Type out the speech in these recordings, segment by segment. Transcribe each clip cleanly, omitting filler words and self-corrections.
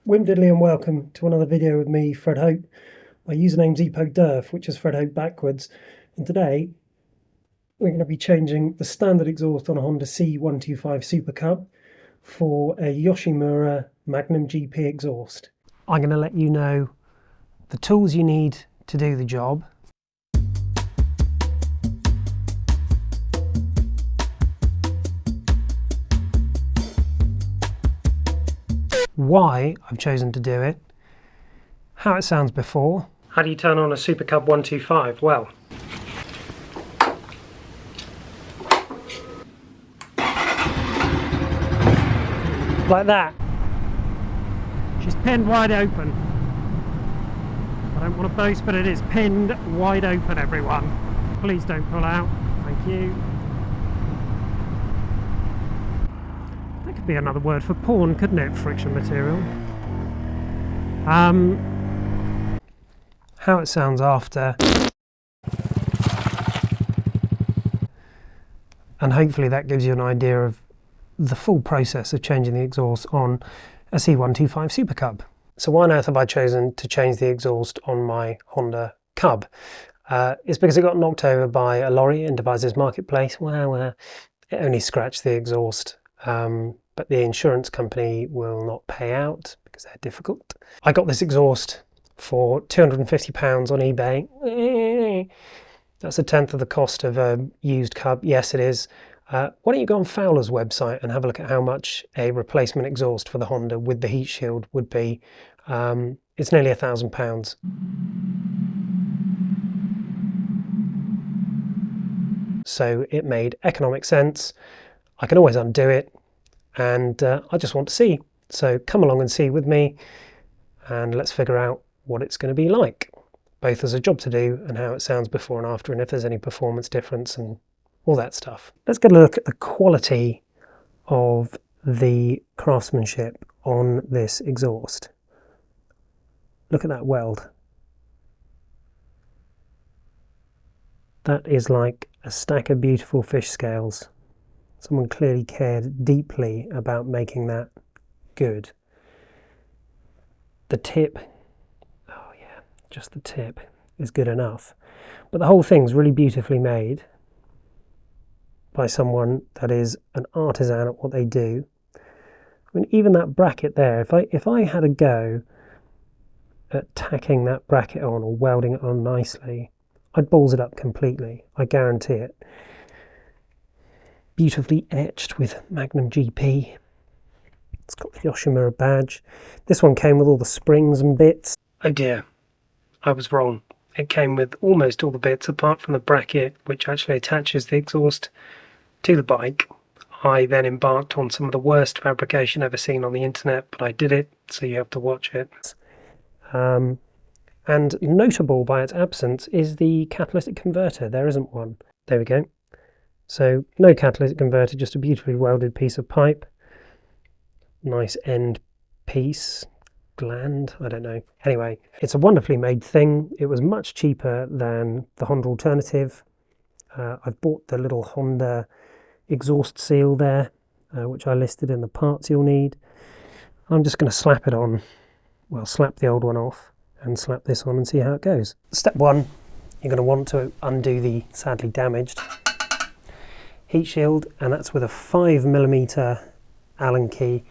Wim Diddley and welcome to another video with me, Fred Hope. My username's EpoDurf, which is Fred Hope backwards. And today we're going to be changing the standard exhaust on a Honda C125 Supercub for a Yoshimura Magnum GP exhaust. I'm going to let you know the tools you need to do the job, why I've chosen to do it, how it sounds before. How do you turn on a Supercub 125? Well, like that. She's pinned wide open. I don't want to boast, but it is pinned wide open, everyone. Please don't pull out. Thank you. That could be another word for porn, couldn't it? Friction material. How it sounds after. And hopefully that gives you an idea of the full process of changing the exhaust on a C125 Supercub. So why on earth have I chosen to change the exhaust on my Honda Cub? It's because it got knocked over by a lorry in Devizes Marketplace. Well, it only scratched the exhaust, but the insurance company will not pay out because they're difficult. I got this exhaust for £250 on eBay. That's a tenth of the cost of a used Cub. Yes, it is. Why don't you go on Fowler's website and have a look at how much a replacement exhaust for the Honda with the heat shield would be. It's nearly £1,000. So it made economic sense. I can always undo it, and I just want to see. So come along and see with me, and let's figure out what it's going to be like, both as a job to do and how it sounds before and after, and if there's any performance difference and all that stuff. Let's get a look at the quality of the craftsmanship on this exhaust. Look at that weld. That is like a stack of beautiful fish scales. Someone clearly cared deeply about making that good. The tip, oh yeah, just the tip is good enough. But the whole thing's really beautifully made by someone that is an artisan at what they do. I mean, even that bracket there, if I had a go at tacking that bracket on or welding it on nicely, I'd balls it up completely, I guarantee it. Beautifully etched with Magnum GP. It's got the Yoshimura badge. This one came with all the springs and bits. Oh dear, I was wrong. It came with almost all the bits apart from the bracket, which actually attaches the exhaust to the bike. I then embarked on some of the worst fabrication ever seen on the internet, but I did it, so you have to watch it. And notable by its absence is the catalytic converter. There isn't one. There we go. So no catalytic converter, just a beautifully welded piece of pipe. Nice end piece. Gland, I don't know. Anyway, it's a wonderfully made thing. It was much cheaper than the Honda alternative. I've bought the little Honda exhaust seal there, which I listed in the parts you'll need. I'm just going to slap it on, well, slap the old one off and slap this on and see how it goes. Step one, you're going to want to undo the sadly damaged heat shield, and that's with a 5mm Allen key.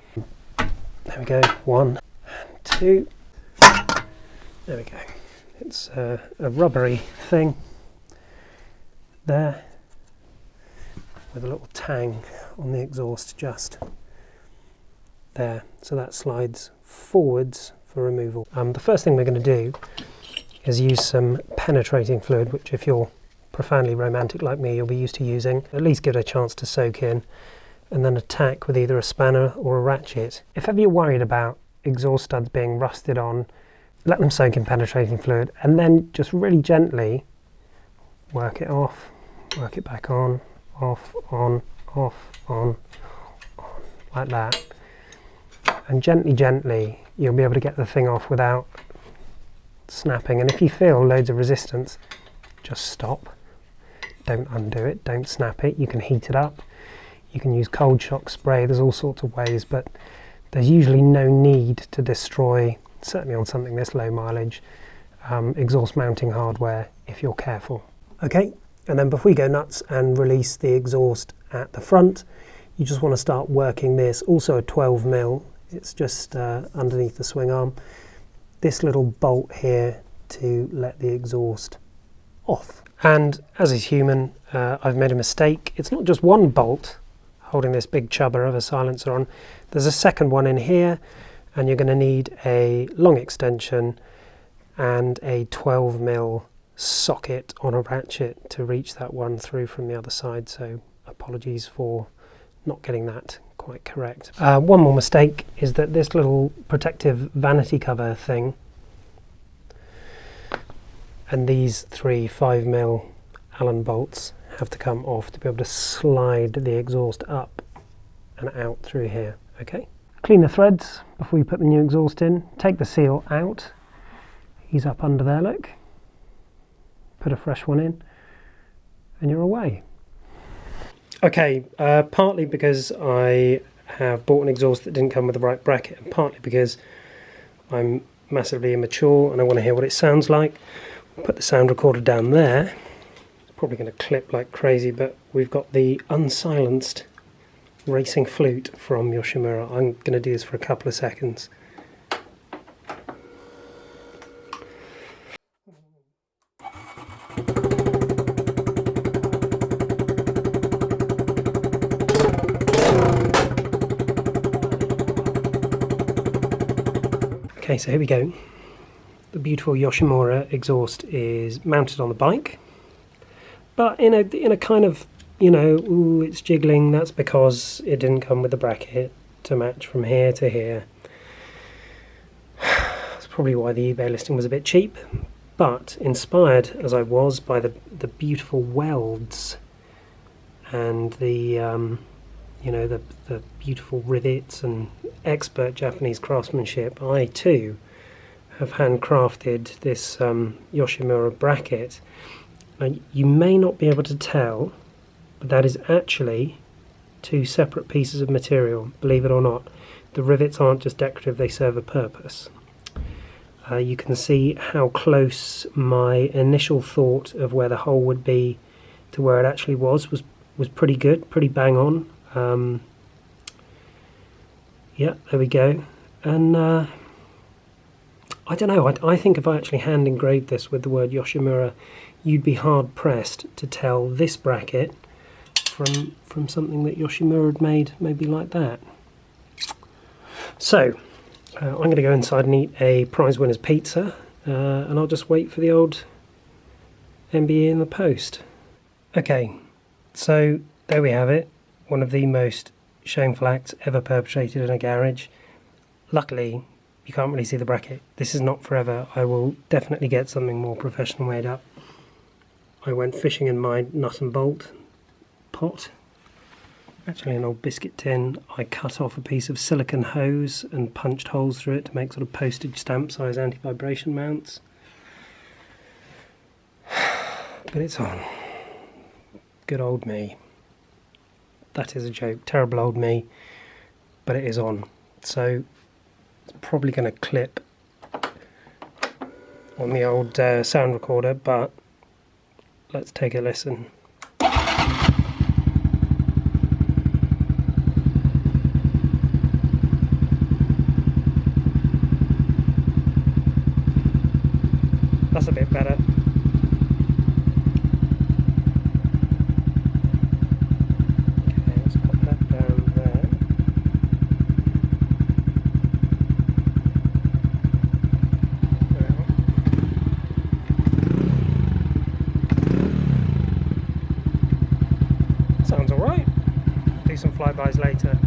There we go, 1 and 2. There we go. It's a rubbery thing there with a little tang on the exhaust just there. So that slides forwards for removal. The first thing we're going to do is use some penetrating fluid, which if you're profoundly romantic like me, you'll be used to using. At least give it a chance to soak in, and then attack with either a spanner or a ratchet. If ever you're worried about exhaust studs being rusted on, let them soak in penetrating fluid, and then just really gently work it off, work it back on, off, on, like that. And gently, you'll be able to get the thing off without snapping. And if you feel loads of resistance, just stop. Don't undo it, don't snap it. You can heat it up. You can use cold shock spray. There's all sorts of ways, but there's usually no need to destroy, certainly on something this low mileage, exhaust mounting hardware if you're careful. Okay, and then before you go nuts and release the exhaust at the front, you just want to start working this, also a 12mm, it's just underneath the swing arm, this little bolt here to let the exhaust off. And as is human, I've made a mistake. It's not just one bolt holding this big chubber of a silencer on, there's a second one in here, and you're going to need a long extension and a 12mm socket on a ratchet to reach that one through from the other side, so apologies for not getting that quite correct. One more mistake is that this little protective vanity cover thing and these three 5mm Allen bolts have to come off to be able to slide the exhaust up and out through here. Okay, clean the threads before you put the new exhaust in, take the seal out, he's up under there, look, put a fresh one in and you're away. Okay, partly because I have bought an exhaust that didn't come with the right bracket, and partly because I'm massively immature and I want to hear what it sounds like. Put the sound recorder down there. It's probably going to clip like crazy, but we've got the unsilenced racing flute from Yoshimura. I'm going to do this for a couple of seconds. Okay, so here we go. The beautiful Yoshimura exhaust is mounted on the bike, but in a kind of, you know, ooh, it's jiggling. That's because it didn't come with the bracket to match from here to here. That's probably why the eBay listing was a bit cheap, but inspired as I was by the beautiful welds and the you know, the beautiful rivets and expert Japanese craftsmanship, I too have handcrafted this Yoshimura bracket. Now, you may not be able to tell, but that is actually two separate pieces of material, believe it or not. The rivets aren't just decorative, they serve a purpose. You can see how close my initial thought of where the hole would be to where it actually was pretty good, pretty bang on. Yeah, there we go. And I don't know, I think if I actually hand engraved this with the word Yoshimura, you'd be hard pressed to tell this bracket from something that Yoshimura had made maybe like that. So I'm going to go inside and eat a prize winner's pizza, and I'll just wait for the old MBE in the post. Okay, so there we have it. One of the most shameful acts ever perpetrated in a garage. Luckily, you can't really see the bracket. This is not forever. I will definitely get something more professional made up. I went fishing in my nut and bolt pot. Actually an old biscuit tin. I cut off a piece of silicone hose and punched holes through it to make sort of postage stamp size anti-vibration mounts. But it's on. Good old me. That is a joke. Terrible old me. But it is on. So it's probably going to clip on the old sound recorder, but let's take a listen. That's a bit better. Okay, let's put that down there. Sounds alright. Do some flybys later.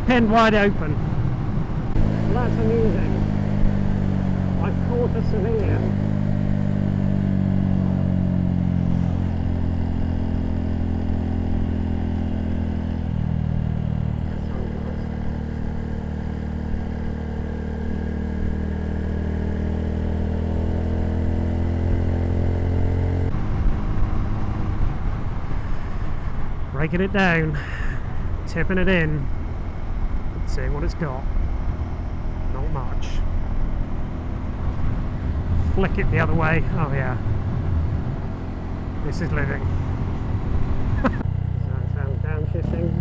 pinned wide open. Well, that's amusing. I've caught a civilian. Breaking it down, tipping it in, seeing what it's got. Not much. Flick it the other way. Oh yeah. This is living. Does that sound downshifting?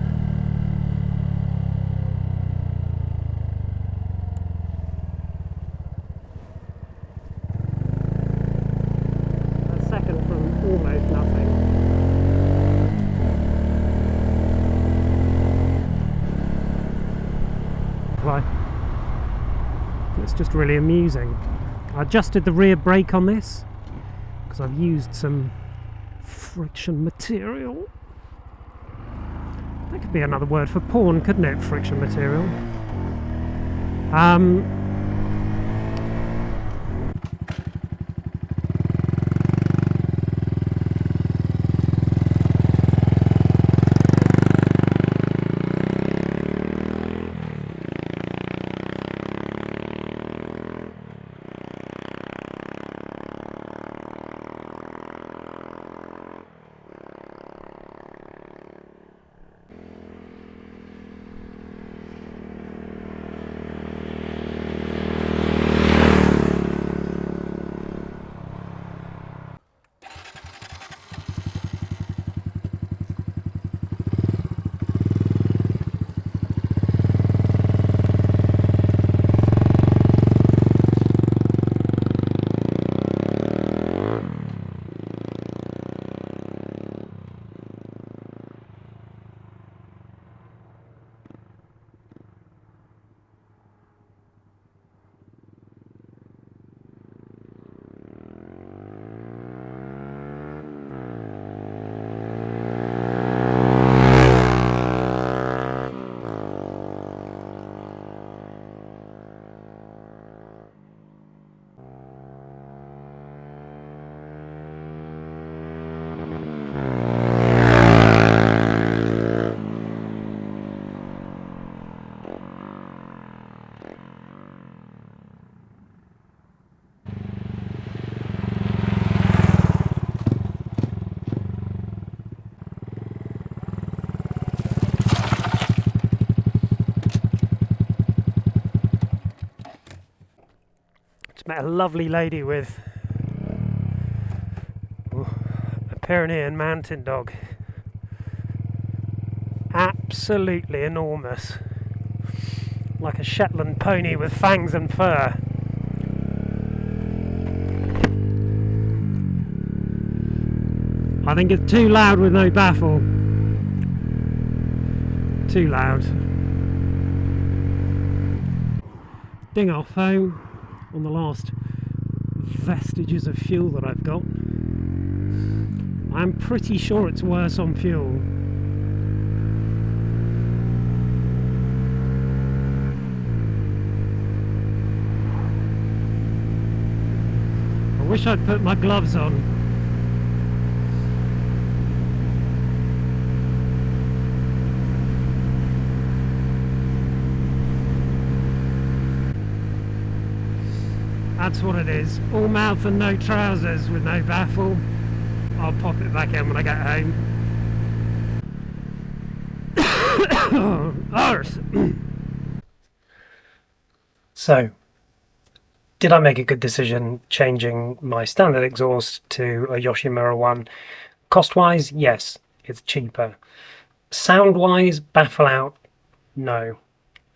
A second from almost nothing. It's just really amusing. I adjusted the rear brake on this because I've used some friction material. That could be another word for porn, couldn't it? Friction material. Met a lovely lady with a Pyrenean mountain dog. Absolutely enormous. Like a Shetland pony with fangs and fur. I think it's too loud with no baffle. Too loud. Ding off home on the last vestiges of fuel that I've got. I'm pretty sure it's worse on fuel. I wish I'd put my gloves on. That's what it is. All mouth and no trousers with no baffle. I'll pop it back in when I get home. So, did I make a good decision changing my standard exhaust to a Yoshimura one? Cost-wise, yes, it's cheaper. Sound-wise, baffle out, no.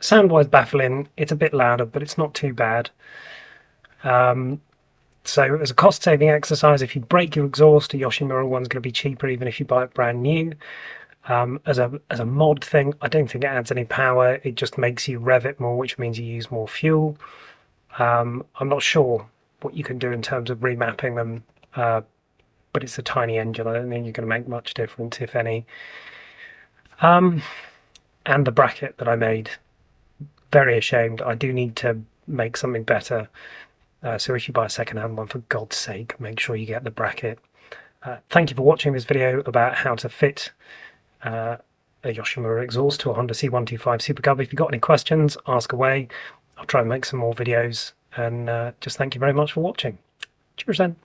Sound-wise, baffle in, it's a bit louder, but it's not too bad. So as a cost-saving exercise, if you break your exhaust, a Yoshimura one's going to be cheaper even if you buy it brand new. As a mod thing, I don't think it adds any power. It just makes you rev it more, which means you use more fuel. I'm not sure what you can do in terms of remapping them, but it's a tiny engine. I don't think you're going to make much difference, if any. And the bracket that I made very ashamed. I do need to make something better. So if you buy a second-hand one, for God's sake, make sure you get the bracket. Thank you for watching this video about how to fit a Yoshimura exhaust to a Honda C125 Supercub. If you've got any questions, ask away. I'll try and make some more videos, and just thank you very much for watching. Cheers then.